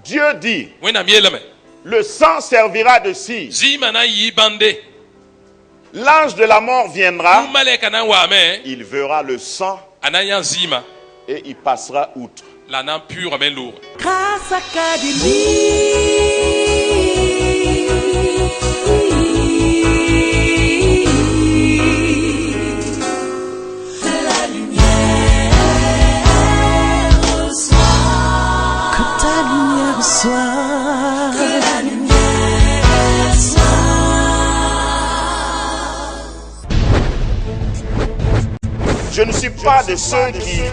Dieu dit, le sang servira de cire. L'ange de la mort viendra, il verra le sang et il passera outre. Grâce Académie. Je ne suis pas de ceux qui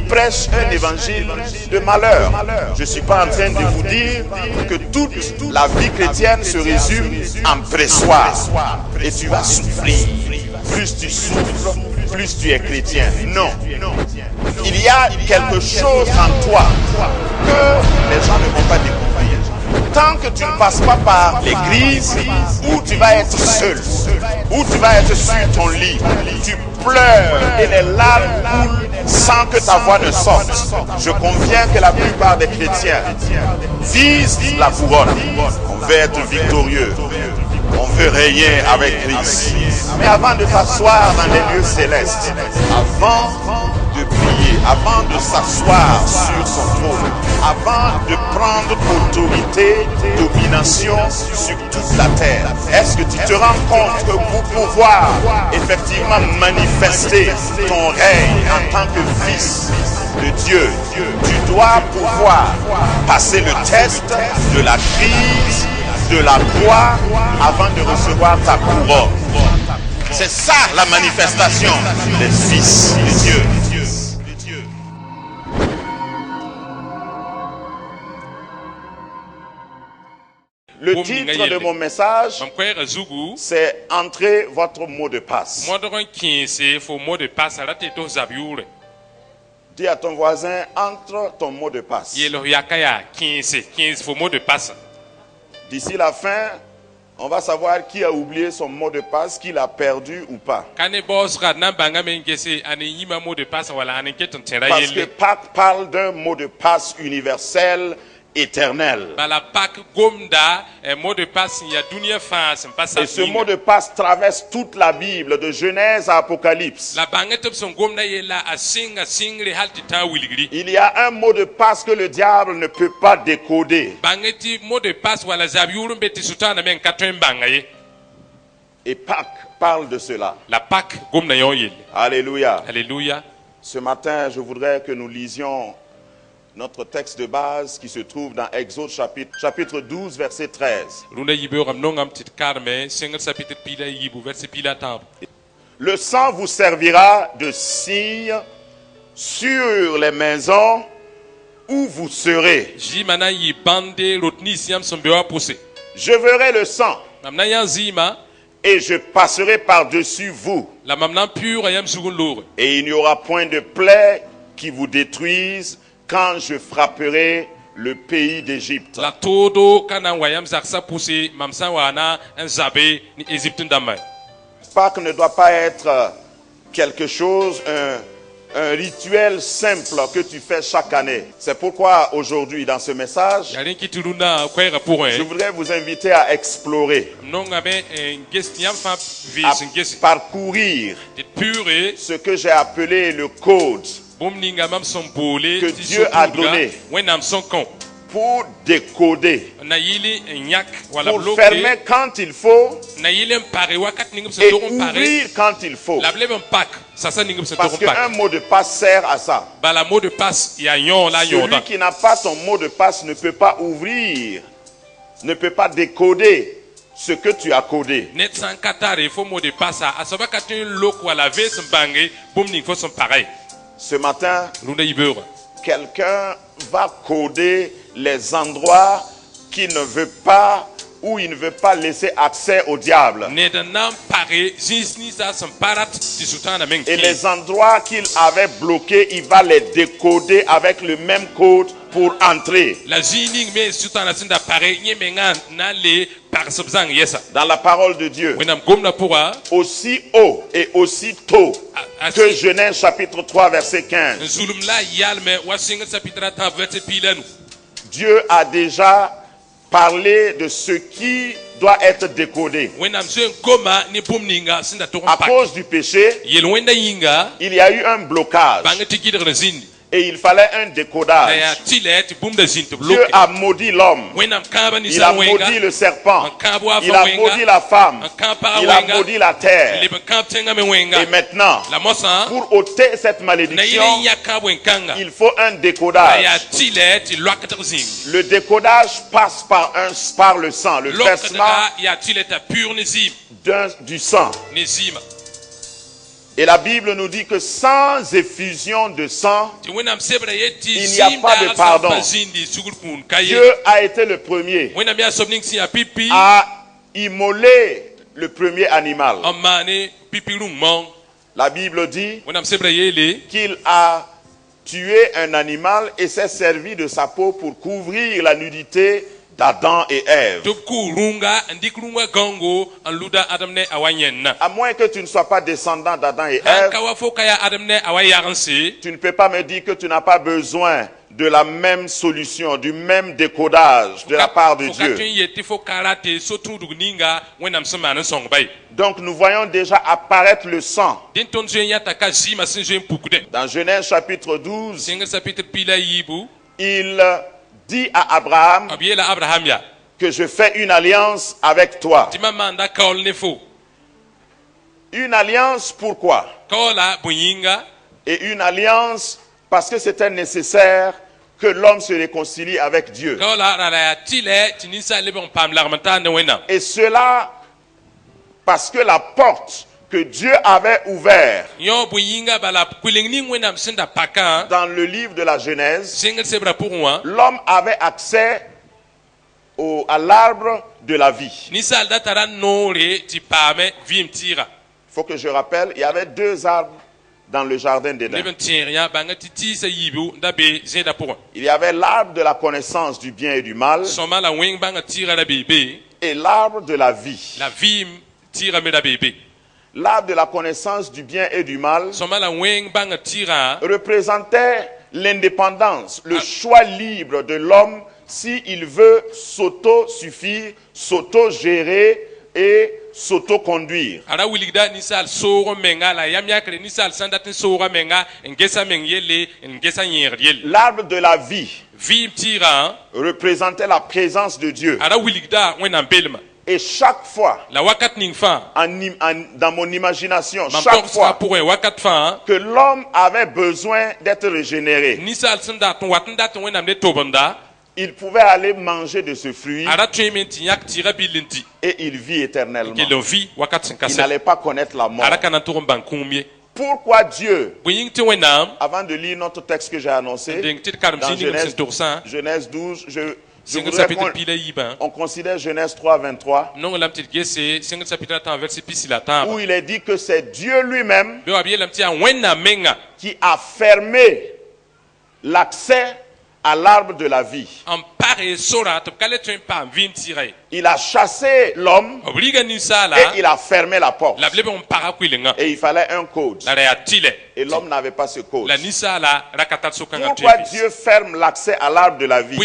prêchent un évangile de malheur. Je ne suis pas en train de vous dire que toute la vie chrétienne se résume en pressoir. Et tu vas souffrir. Plus tu souffres, plus tu es chrétien. Non. Il y a quelque chose en toi que les gens ne vont pas découvrir. Tant que tu ne passes pas par l'église où tu vas être seul, où tu vas être sur ton lit, tu pleures et les larmes coulent sans que ta voix ne sorte. Je conviens que la plupart des chrétiens visent la couronne. On veut être victorieux. On veut régner avec Christ. Mais avant de t'asseoir dans les lieux célestes, avant de prier, avant de s'asseoir sur son trône, avant de prendre autorité, domination sur toute la terre, est-ce que tu te rends compte que pour pouvoir effectivement manifester ton règne en tant que fils de Dieu, tu dois pouvoir passer le test de la crise, de la croix, avant de recevoir ta couronne. C'est ça la manifestation des fils de Dieu. Le titre de mon message, c'est « Entrez votre mot de passe ». Dis à ton voisin, entre ton mot de passe. D'ici la fin, on va savoir qui a oublié son mot de passe, qui l'a perdu ou pas. Parce que Pâques parle d'un mot de passe universel, éternel. Et ce mot de passe traverse toute la Bible, de Genèse à Apocalypse. Il y a un mot de passe que le diable ne peut pas décoder. Et Pâques parle de cela. Alléluia. Alléluia. Ce matin, je voudrais que nous lisions notre texte de base qui se trouve dans Exode chapitre 12, verset 13. Le sang vous servira de signe sur les maisons où vous serez. Je verrai le sang et je passerai par-dessus vous. Et il n'y aura point de plaie qui vous détruise quand je frapperai le pays d'Égypte. Pâques ne doit pas être quelque chose, un rituel simple que tu fais chaque année. C'est pourquoi aujourd'hui, dans ce message, je voudrais vous inviter à explorer, à parcourir ce que j'ai appelé le code que Dieu a donné pour décoder, pour fermer quand il faut et ouvrir quand il faut. Parce qu'un mot de passe sert à ça. Celui qui n'a pas ton mot de passe ne peut pas ouvrir, ne peut pas décoder ce que tu as codé. Ce matin, quelqu'un va coder les endroits qu'il ne veut pas, où il ne veut pas laisser accès au diable. Et les endroits qu'il avait bloqués, il va les décoder avec le même code pour entrer. Dans la parole de Dieu, aussi haut et aussi tôt que Genèse chapitre 3 verset 15. Dieu a déjà parlé de ce qui doit être décodé. À cause du péché, il y a eu un blocage. Et il fallait un décodage. Dieu a maudit l'homme. Il a maudit le serpent. Il a maudit la femme. Il a maudit la terre. Et maintenant, pour ôter cette malédiction, il faut un décodage. Le décodage passe par le sang, le versement du sang. Et la Bible nous dit que sans effusion de sang, il n'y a pas de pardon. Dieu a été le premier à immoler le premier animal. La Bible dit qu'il a tué un animal et s'est servi de sa peau pour couvrir la nudité d'Adam et Ève. À moins que tu ne sois pas descendant d'Adam et Ève, tu ne peux pas me dire que tu n'as pas besoin de la même solution, du même décodage de la part de Dieu. Donc nous voyons déjà apparaître le sang. Dans Genèse chapitre 12, il dit à Abraham que je fais une alliance avec toi. Une alliance pourquoi? Et une alliance parce que c'était nécessaire que l'homme se réconcilie avec Dieu. Et cela parce que la porte que Dieu avait ouverte dans le livre de la Genèse, l'homme avait accès à l'arbre de la vie. Il faut que je rappelle, il y avait 2 arbres dans le jardin d'Éden. Il y avait l'arbre de la connaissance du bien et du mal et l'arbre de la vie. L'arbre de la connaissance du bien et du mal représentait l'indépendance, le choix libre de l'homme s'il veut s'auto-suffire, s'auto-gérer et s'auto-conduire. L'arbre de la vie représentait la présence de Dieu. Et chaque fois, dans mon imagination, chaque fois que l'homme avait besoin d'être régénéré, il pouvait aller manger de ce fruit et il vit éternellement. Il n'allait pas connaître la mort. Pourquoi Dieu, avant de lire notre texte que j'ai annoncé, dans Genèse 12, je voudrais qu'on considère Genèse 3, 23, où il est dit que c'est Dieu lui-même qui a fermé l'accès à l'arbre de la vie. Il a chassé l'homme et il a fermé la porte. Et il fallait un code. Et l'homme n'avait pas ce code. Pourquoi Dieu ferme l'accès à l'arbre de la vie?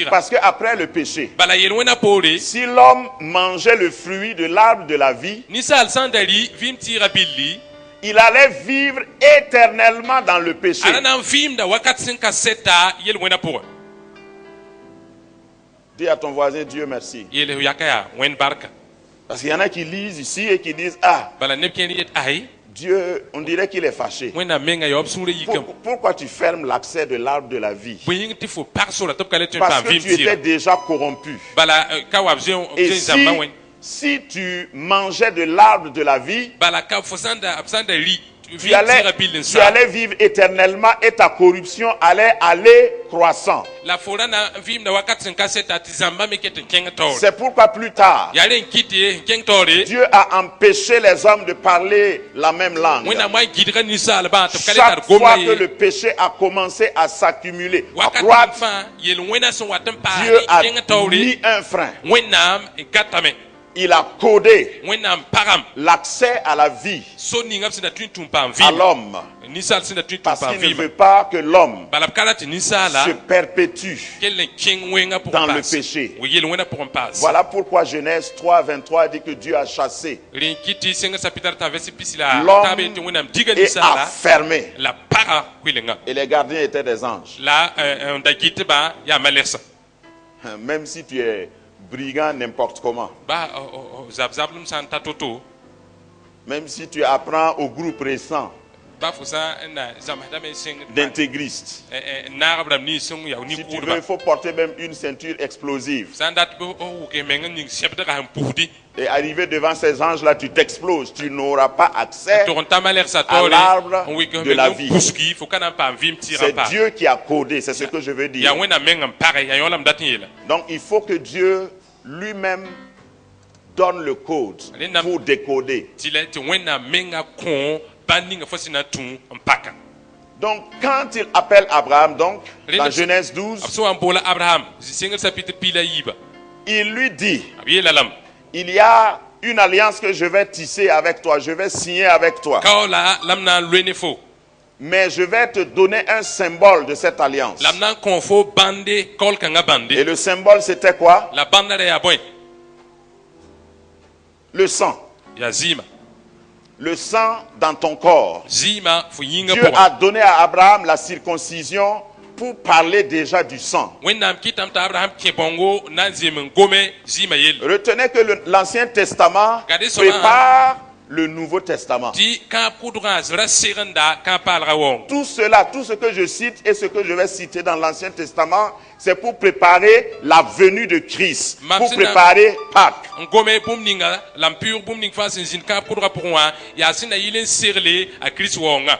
Parce qu'après le péché, si l'homme mangeait le fruit de l'arbre de la vie, il allait vivre éternellement dans le péché. Dis à ton voisin, Dieu merci. Parce qu'il y en a qui lisent ici et qui disent, ah, Dieu, on dirait qu'il est fâché. Pourquoi tu fermes l'accès de l'arbre de la vie? Parce que tu étais déjà corrompu. Et si tu mangeais de l'arbre de la vie, tu allais vivre éternellement et ta corruption allait aller croissant. C'est pourquoi plus tard, Dieu a empêché les hommes de parler la même langue. Chaque fois que le péché a commencé à s'accumuler, à croître, Dieu a mis un frein. il a codé wẽnnaam pagam l'accès à la vie so ningam sẽn da tõe n tũm paam à vɩɩm l'homme ninsaal sẽn da tõe n tũm parce paam qu'il ne vɩɩma veut pas que l'homme bala b ka ra tɩ ninsaala se perpétue. kell n kẽng wẽngã Dans pʋgẽ le paas péché. w yel wẽnã pʋgẽ paas Voilà pourquoi Genèse 3, 23 dit que Dieu a chassé rẽ kɩtɩ sẽng sapɩtr t'a vɛs pis la l'homme t'a be tɩ wẽnnaam diga et ninsaala a fermé. la paga kʋɩlengã Et les gardiens étaient des anges. la n da gɩtba yaa malɛgsa Même si tu es brigand n'importe comment, ba zab-zablem sã n ta to-to même si tu apprends au groupe récent ba fo sã n na zãmsdame sẽng d'intégristes, naagb rãmb nins sẽn yaa si tu veux, nin-kʋʋdbã il faut porter même une ceinture explosive. sã n dat wʋk meng n ning sɛbdgã sẽn pusdi Et arrivé devant ces anges-là, tu t'exploses. Tu n'auras pas accès. tʋg n ta malɛgsa à taoore l'arbre n wɩk de la meng vie. n puski fo ka na n paam vɩɩm tɩɩgã C'est paam Dieu qui a codé, c'est ce que je veux dire. yaa wẽnnaam meng n pagɛ yaa yõ lame dat n yeela Donc il faut que Dieu lui-même donne le code pour décoder. tɩ la tɩ wẽnnaam menga kõ bãn ninga fo sẽn na tũ n paka Donc quand il appelle Abraham, donc, dans René- Genèse b 12, sẽn wa n boola abraham sẽngr sapɩtr piila yiiba il lui dit, b yeela lame il y a une alliance que je vais tisser avec toi, je vais signer avec toi. kaoola la m na n loe ne fo Mais je vais te donner un symbole de cette alliance. la m na n kõ fo bãnde kaool kãngã Et bãnde le symbole, c'était quoi? la bãnda ra yaa bõe Le sang. yaa zɩɩma Le sang dans ton corps. zɩɩma fo yĩngã Dieu a pʋgẽ donné à Abraham la circoncision pour parler déjà du sang. wẽnnaam kɩtame t'a abraham kẽ bõngo n na n zeem n gome zɩɩmã yell Retenez que l'Ancien Testament Regardez cela, prépare le Nouveau Testament. tɩ kãab kʋdgã z ra segenda kãab paalga waoong Tout cela, tout ce que je cite et ce que je vais citer dans l'Ancien Testament, c'est pour préparer la venue de Christ, pour préparer Pâques. n gome bũmb ninga la n pʋʋg bũmb ning fãa sẽn zĩnd kãab kʋdgã pʋgẽ wã yaa sẽn na yɩl n segle a kirist waoongã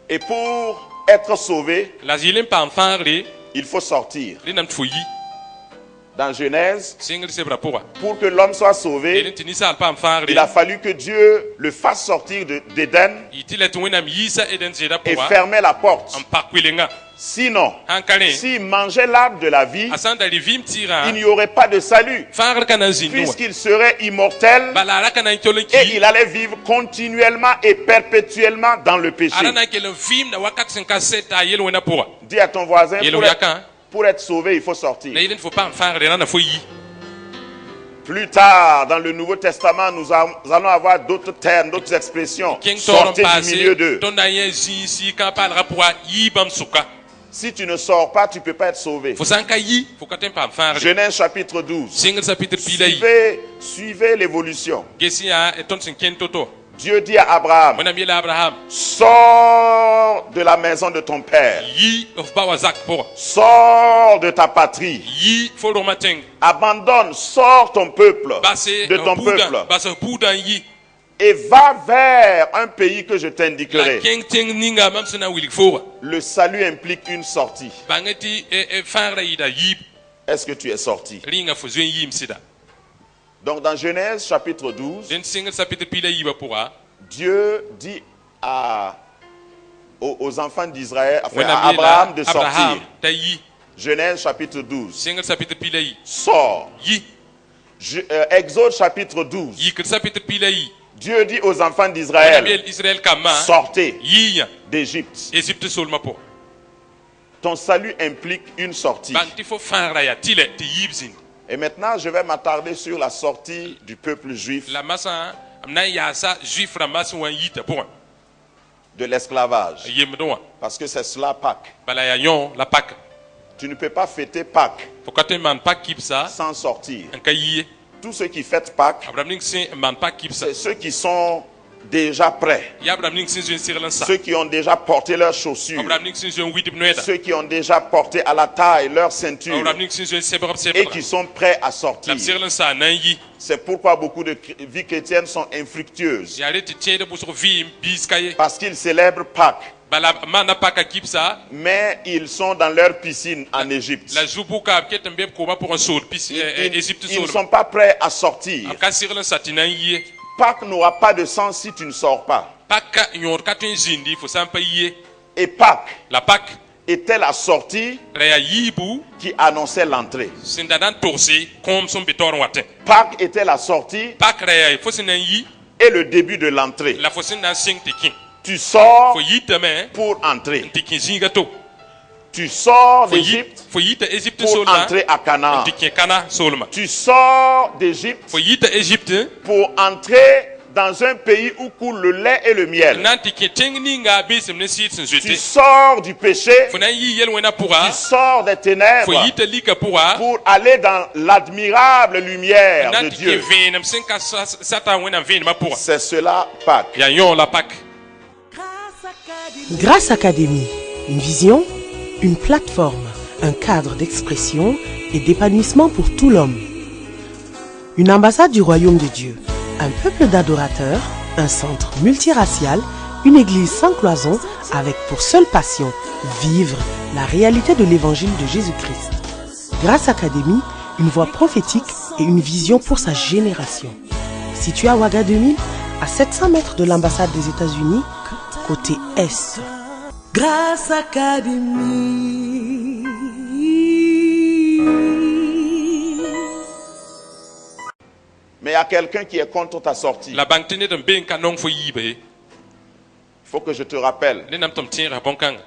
Et pour être sauvé, la yɩl n paam fãagre il faut sortir. rẽnnaam tɩ fo yi Dans Genèse, sẽngr sebrã pʋga pour que l'homme soit yel sauvé, n tɩ ninsaal paam fãagre il a fallu que Dieu le fasse sortir d'Éden yɩ tɩ la tɩ wẽnnaam yiisa eden zeedã et pʋga fermer la porte. n pak kʋɩlengã Sinon, sãn ka rẽ s'il mangeait l'arbre de la vie, a sã n da rɩ vɩɩm tɩɩgã il n'y aurait pas de salut, fãagr ka na n zĩnd wã puisqu'il serait immortel bala a ra ka na n tol n et ki il allait vivre continuellement et perpétuellement dans le péché. a ra na n kell n vɩɩm na wakat sẽn ka sɛ t'a yel wẽnã pʋga Dis à ton voisin, yel pour f être, yakã pour être sauvé, il faut sortir. la yel n tɩ fo paam fãagre rãna fo yi Plus tard, dans le Nouveau Testament, nous allons avoir d'autres termes, d'autres expressions. kẽng taoor n Sortez du milieu paase d'eux. tõnd na n yẽ zĩisi kã paalgã pʋga yi bãmb sʋka Si tu ne sors pas, tu ne peux pas être sauvé. fo sã n ka yi fo ka tõe n paam fãagre Genèse chapitre 12. sɩngr sapɩtr piila yi Suivez l'évolution. ges yaa tõnd sẽn kẽnd to-to Dieu dit à Abraham, wẽnnaam yeela abraham sors de la maison de ton père. yi f ba wa zak pʋga Sors de ta patrie. yi fo rogmã tẽng Abandonne, sors ton peuple, bas de ton peuple, bas buudã n yi et va vers un pays que je la t'indiquerai. kẽng tẽng ninga mam sẽn na n wilg fooga Le salut implique une sortie. bãng tɩ fãagrã yɩɩda yiib Est-ce que tu es sorti? rɩnga fo zoe n yiim sɩda Donc dans Genèse chapitre 12, dẽnd sɩngr sapɩtr piila yiibã pʋga Dieu dit aux enfants d'Israël, enfin à wẽnnaam Abraham de yeela abraham sortir. t'a yi Genèse chapitre 12. sɩngr sapɩtr piila yi Sors. yi Exode chapitre 12. yikr sapɩtr piila yi Dieu dit aux enfants wẽnnaam d'Israël, yel israɛl kambã sortez yiiyã d'Égypte. égypte solmã pʋga Ton salut implique une sortie. bãng tɩ fo fãagrã yaa tɩlɛ tɩ yiib zĩnd Et maintenant, je vais m'attarder sur la sortie du peuple juif la masã m na n yaasa juif rãmbã sẽn wa n yita pʋgẽ de l'esclavage. yemd wã Parce que c'est cela Pâques. bala yaa yõ la pak Tu ne peux pas fêter Pâques fo ka tõe n maan pak kibsa sans sortir. n ka yi ye Tous ceux qui fêtent Pâques, b rãmb ning sẽn n maan pak kibsa c'est ceux qui sont déjà prêts. yaa b rãmb ning sẽn zoe n segl n sa Ceux qui ont déjà porté leurs chaussures. b rãmb ning sẽn zoe n widb noɛɛda Ceux qui ont déjà porté à la taille leur b ceinture rãmb ning sẽn zoe n sebg b et sebgra qui sont prêts à la sortir. b segl n sa na n yi C'est pourquoi beaucoup de vies chrétiennes sont infructueuses. yaa rẽ tɩ tẽed bʋsg vɩɩm biis ka ye Parce qu'ils célèbrent Pâques, bala b maanda paka kibsa mais ils sont dans leur piscine en Égypte. la zu-pʋka b ket n be b koomã pʋgẽ sool égypte Ils ne soolmã sont pas prêts à sortir. b ka segl n sa tɩ na n yi ye Pâques n'aura pas de sens si tu ne sors pas. paka yõod ka tõe n zĩndi fo sã n pa yi ye Et Pâques la pak était la sortie raya yibu qui annonçait l'entrée. sindadan torsi kom son bitor watin Pâques était la sortie pak raya fosinan yi et le début de l'entrée. la fosinan sing tikin Tu sors fo yitame pour entrer. tikin zinga to Tu sors d'Égypte fo yita Égypte pour solma entrer à Canaan. tikin kana solma Tu sors d'Égypte fo yita Égypte pour entrer dans un pays où coule le lait et le miel. nan tikin tingninga bisim ne sit sin Tu zute sors du péché, fo nan yi yel wena pura tu sors des fo ténèbres yita lika pura pour aller dans l'admirable lumière de nan tikin Dieu. venam sin ka sata wena venama pura C'est cela Pâques. ya yon la pak Grâce Académie, une vision, une plateforme, un cadre d'expression et d'épanouissement pour tout l'homme. Une ambassade du royaume de Dieu, un peuple d'adorateurs, un centre multiracial, une église sans cloison avec pour seule passion vivre la réalité de l'évangile de Jésus-Christ. Grâce Académie, une voix prophétique et une vision pour sa génération. Situé à Ouaga 2000, à 700 mètres de l'ambassade des États-Unis, côté Est. Grâce Académie. Mais il y a quelqu'un qui est contre ta sortie. la bank tene dum ben kanong fo yibe Il faut que je te rappelle. ne nam tom tira bonkang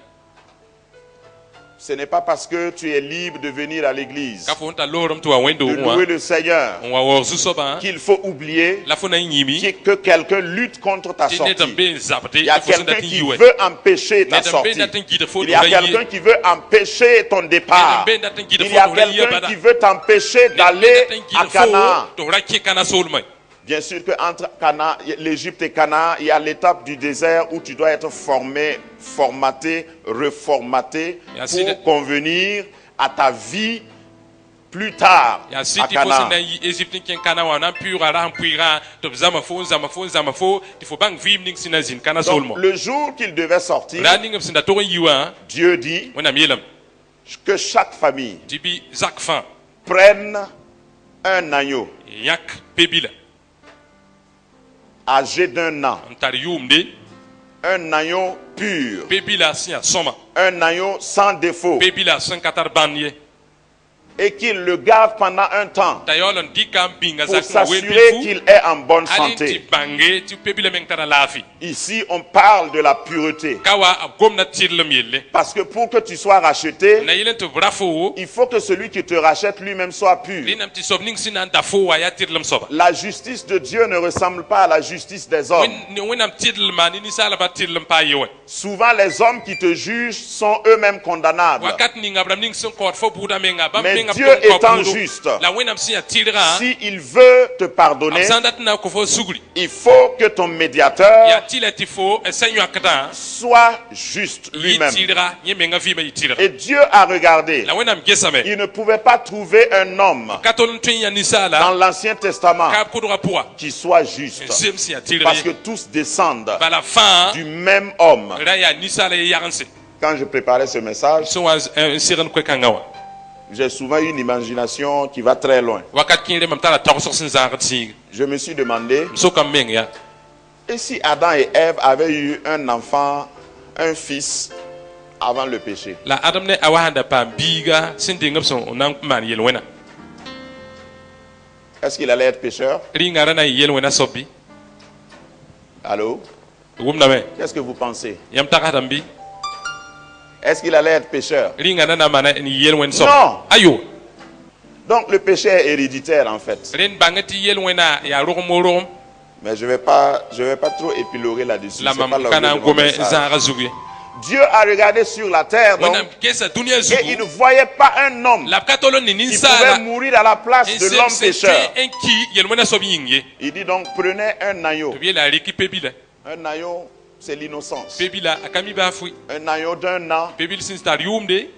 Ce n'est pas parce que tu es libre de venir à l'église, ka fo nta lorum to wendo de wa louer le Seigneur, on wa wor zu soba qu'il faut oublier la fo na yimi que quelqu'un lutte contre ta ne dum sortie. ben zapte Il y a fo sen quelqu'un datin qui yiwe veut empêcher ta ne dum sortie. ben datin gida fo Il y a quelqu'un qui veut empêcher ton départ. ben datin gida Il fo y a to quelqu'un qui veut t'empêcher d'aller à Canaan. to raki kana solmai Bien sûr qu'entre l'Égypte et Canaan, il y a l'étape du désert où tu dois être formé, formaté, reformaté pour convenir à ta vie plus tard ya à siti fo sen Canaan. na yi Egypte ken kana wa na pura ra puira to zama fo il faut bang vim ning sinazin kana Donc, solmo le jour qu'il devait sortir, running sin da to yiwa Dieu dit wona mielam que chaque famille dibi zakfan prenne un agneau yak pebila âgé d'un an, antar yumde un agneau pur, pebila sia soma un agneau sans défaut, pebila san katar banye et qu'il le garde pendant un temps tayolon dikam binga pour zakma s'assurer qu'il est en bonne ali ti santé. bange ti pebila men tara lafi Ici, on parle de la pureté. kawa gomna tirlam yelle Parce que pour que tu sois racheté, na yelen to brafo il faut que celui qui te rachète lui-même soit pur. linam ti sobning sinan da fo wa ya tirlam soba La justice de Dieu ne ressemble pas à la justice des hommes. wenam tirlam mani ni sala ba tirlam pa yewe Souvent, les hommes qui te jugent sont eux-mêmes condamnables. wakat ni ngabram ning son kort fo buda menga ba Mais menga Dieu étant juste, la wenam sia tirra s'il veut te pardonner, sandat na ko fo sugri il faut que ton ya médiateur tilati fo esanyo akata soit juste lui-même. yitira yemenga vima yitira Et Dieu a regardé. la wenam gesame Il ne pouvait pas trouver un homme katolon tun ya dans nisala l'Ancien Testament ka kudura puwa qui soit juste. sim sia tirra Parce que tous descendent bala fa du même homme. raya nisala yaganse Quand je préparais ce message, so was siran ko kangawa j'ai souvent une imagination qui va très loin. wakat kire mam tara tawso sin zagati Je me suis demandé, so kam meng ya et si Adam et Ève avaient eu un enfant, un fils, avant le péché? la adam ne awahanda pam biga sin dingam son nan man yel wena Est-ce qu'il allait être pécheur? ringa rana yel wena sobbi Allô? wumna me Qu'est-ce que vous pensez? yam takatam bi Est-ce qu'il allait être pécheur? ringa nana mana ni yel wen sob Non. ayo Donc le péché est héréditaire en fait. ren bangati yel wena ya rogomorom Mais je vais pas trop épiloguer là-dessus. la C'est pas mam l'objet kana de mon gome message. zara zugi Dieu a regardé sur la terre donc, wena kesa dunia et il ne zugu voyait pas un homme la katolo ni qui pouvait ninsala mourir à la place de l'homme pécheur. enki yel wena sob yinge Il dit donc prenez un agneau. to biela riki pebila Un agneau, c'est l'innocence. pebila akami ba fui Un agneau d'un an pebil sin star yumde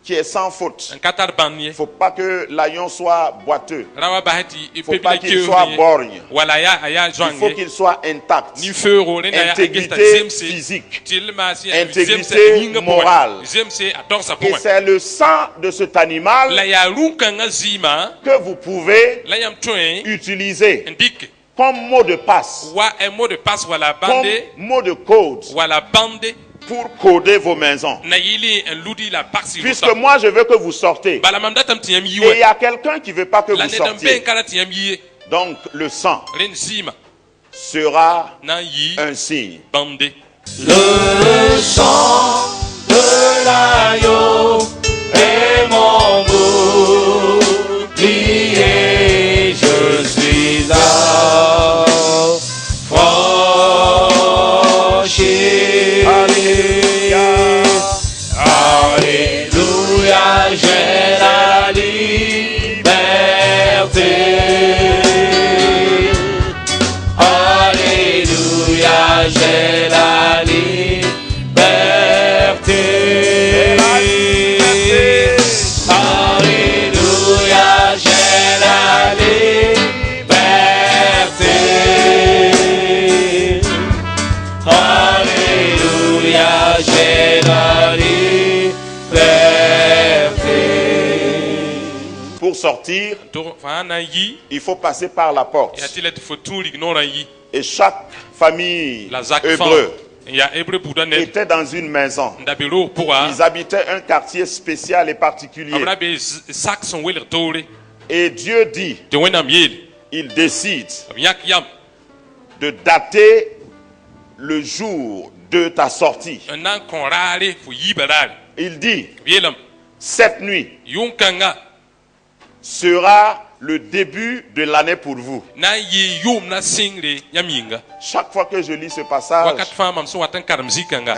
qui est sans faute. en katar banye Il ne faut pas que l'agneau soit boiteux. rawa bahati Il ne faut pas qu'il soit borgne. wala ya aya Il faut jwange qu'il soit intact. ni feuro rena ya agesta Intégrité zemse physique. tilma si Intégrité morale. zemse atorsa Et point c'est le sang de cet animal la ya runka ngazima que vous pouvez la yam tuen utiliser ndik comme mot de passe, wa un mot de passe wala comme bande mot de code wala bande pour coder vos maisons. na yili en ludi la parsi Puisque moi je veux que vous sortez. bala mam datam tiam Et il yiwe y a quelqu'un qui ne veut pas que la vous ne dam ben sortiez. kala tiam yi Donc le sang ren zima sera na yi un signe. bande Le sang de l'agneau est mon bouclier, je suis affranchi. Alléluia. Alléluia, j'ai la liberté. Alléluia, j'ai la liberté. Alléluia, j'ai la liberté. Alléluia, j'ai la liberté. Pour sortir, to fa na yi il faut passer par la porte. ya tilet fo tuli gnora yi Et chaque famille la zak hébreu fan ya hebreu buda ne était dans une maison. ndabiro pour Ils habitaient un quartier spécial et particulier. abra be sak son weler tore Et Dieu dit, de wenam yel il décide yak yam de dater le jour de ta sortie. nan konrare fo yibarare Il dit, yelam cette nuit yunkanga sera le début de l'année pour vous. na yi yum na singre yaminga Chaque fois que je lis ce passage, wakat fa mam so watan karam zikanga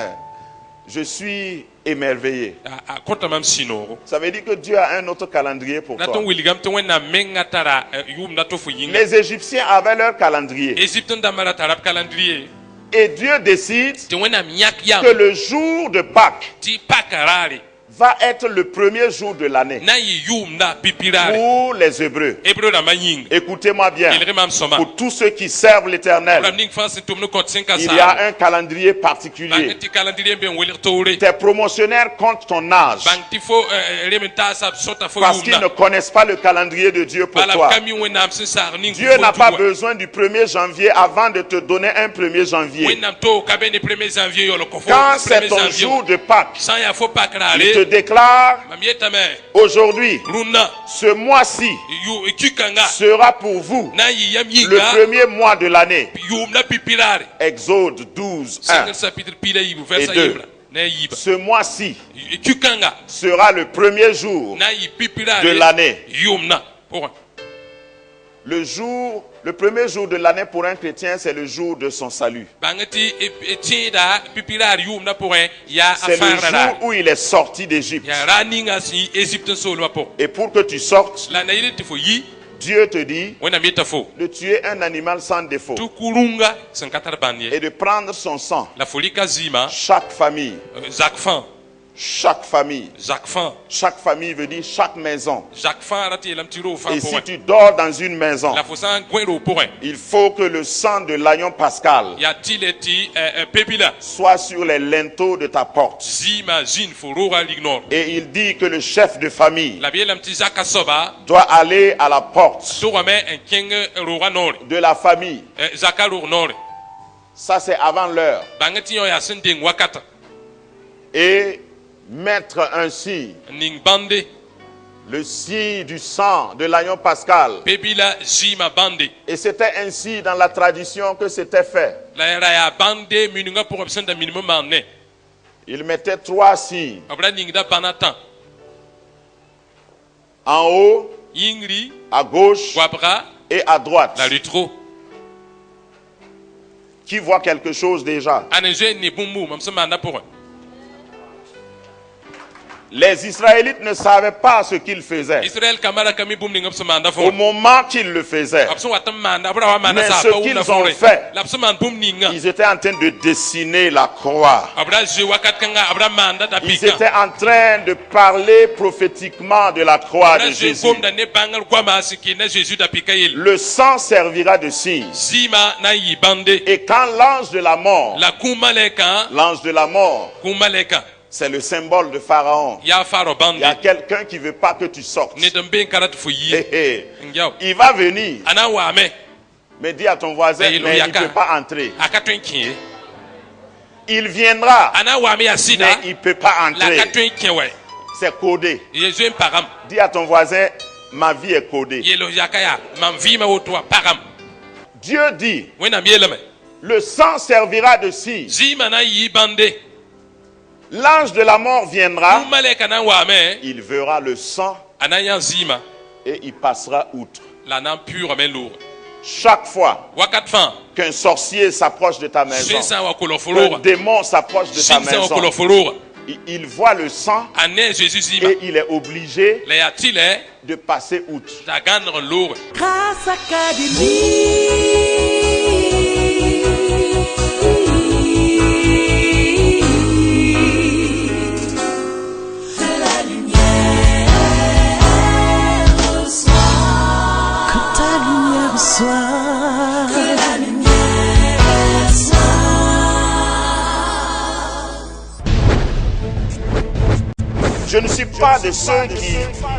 je suis émerveillé. a konta mam sinoro Ça veut dire que Dieu a un autre calendrier pour na toi. ton wiligam to wenna menga tara yum na to fo yinga Les Égyptiens avaient leur calendrier. Égypte ndamara tarab calendrier Et Dieu décide te wenam yak yam que le jour de Pâques ti pakarare va être le premier jour de l'année na yi yum na pipirare pour les Hébreux. hebreu na maying Écoutez-moi bien. il remam soma Pour tous ceux qui servent l'Éternel, ram ning fa sintum no kot sinka il y a un calendrier particulier. bang ti calendrier ben welir tore Tes promotionnaires comptent ton âge bang ti fo rementa sab sota fo parce qu'ils yum ne connaissent pas le calendrier de Dieu pour bala toi. kami wenam sin sar ning Dieu n'a pas besoin du 1er janvier avant de te donner un 1er janvier. wenam to kabene 1er janvier yo lo ko fo Quand c'est 1er ton janvier jour de Pâques, sans ya fo il te pakrare déclare mam yetame aujourd'hui, runa ce mois-ci yu kikanga sera pour vous na yi yam le yinga premier mois de l'année. yum na pipirare Exode 12, 1. single chapitre pila yi versa Et deux. yibra na yiba Ce mois-ci kikanga sera le premier jour na yi pipirare de l'année. yum na pour Le premier jour de l'année pour un chrétien, c'est le jour de son salut. bangati tida pipirare yum na pour ya C'est le afarara jour où il est sorti d'Égypte. ya raninga si Égypte solo pour Et pour que tu sortes, la na ile tifo yi Dieu te dit wena meta fo de tuer un animal sans défaut tu kurunga san katar banye et de prendre son sang. la folie kazima Chaque famille, Jacques fan chaque famille veut dire chaque maison. Jacques fan rati lam tiro fan Et pour si tu dors dans une maison, la fosan gwero pour il faut que le sang de l'agneau pascal ya tileti pepila soit sur les linteaux de ta porte. zima jin furura lignor Et il dit que le chef de famille la bielam ti zaka soba doit aller à la porte to rame en king rora nor de la famille. zaka ror nor Ça, c'est avant l'heure. bangati yo ya sending wakata Et mettre un signe, ning bande le signe du sang de l'agneau pascal. pepila zima bande Et c'était ainsi dans la tradition que c'était fait. la era ya bande minunga pour absent minimum manne Il mettait 3 signes abra ning da banatan en haut, yingri à gauche wabra et à droite. la lutro Qui voit quelque chose déjà? aneje ni bumbu mamse manda pour Les Israélites ne savaient pas ce qu'ils faisaient Israël kamara kami bum ning abse manda au for moment qu'ils le faisaient. abse watam manda abra wa manda Mais sa ce pa qu'ils una ont fore fait, l'abse man bum ninga Ils étaient en train de dessiner la croix. abra je wakat kanga abra manda da Ils pika étaient en train de parler prophétiquement de la croix abra de je Jésus. bum da ne bangal gwama siki na Jésus da pika il Le sang servira de signe. zima na yi bande Et quand l'ange de la mort, l'ange de la mort kumaleka c'est le symbole de Pharaon. ya faro Il y a bande quelqu'un qui ne veut pas que tu sortes. ne dambe karat fu yi Hé, hé. ngiaw Il va venir. ana wa me Mais dis à ton voisin, Mais il mais il ne yaka. peut pas entrer. akatwen kie Il viendra, ana wa mi asina mais il ne peut pas la entrer. katwen kiewe C'est codé. yezo param Dis à ton voisin, ma vie est codée. yelo yakaya mamvi ma woto param Dieu dit, wena mieleme le sang servira de cire. zima na yi bande L'ange de la mort viendra, maleka na wa me il verra le sang ananya zima et il passera outre. la nan pure men lourd Chaque fois wakat fan qu'un sorcier s'approche de ta maison, sinsa wa qu'un kolofolora démon s'approche de ta sinsa wa maison, kolofolora il voit le sang ane Jésus zima et il est obligé le yatile de passer outre. ta gandre lourd Grâce Académie. Que la lumière reçoit. Que ta lumière reçoit. Que la lumière reçoit. Je ne suis pas de ceux qui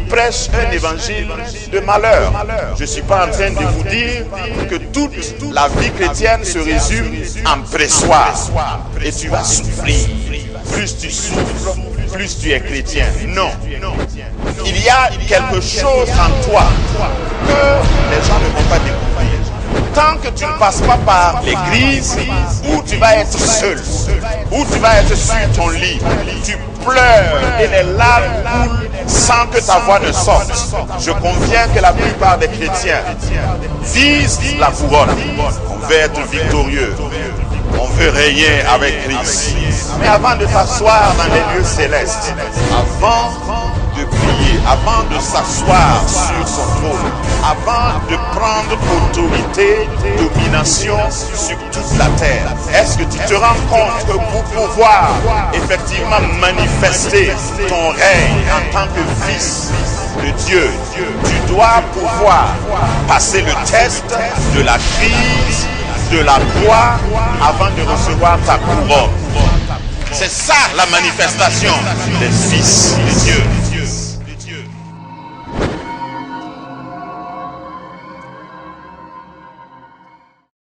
prêchent un évangile de malheur. Je ne suis pas en train de vous dire que toute la vie chrétienne se résume en pressoir. Et tu vas souffrir. Plus tu souffres, plus tu es chrétien. Non. Il y a quelque chose en toi que les gens ne vont pas découvrir. Tant que tu ne passes pas par l'église où tu vas être seul, où tu vas être sur ton lit, tu pleures et les larmes coulent sans que ta voix ne sorte. Je conviens que la plupart des chrétiens visent la couronne. On veut être victorieux. On veut régner avec Christ. Mais avant de t'asseoir dans les lieux célestes, avant de prier, avant de s'asseoir sur son trône, avant de prendre autorité, domination sur toute la terre, est-ce que tu te rends compte que pour pouvoir effectivement manifester ton règne en tant que fils de Dieu, tu dois pouvoir passer le test de la crise, de la croix, avant de recevoir ta couronne. C'est ça la manifestation des fils de Dieu.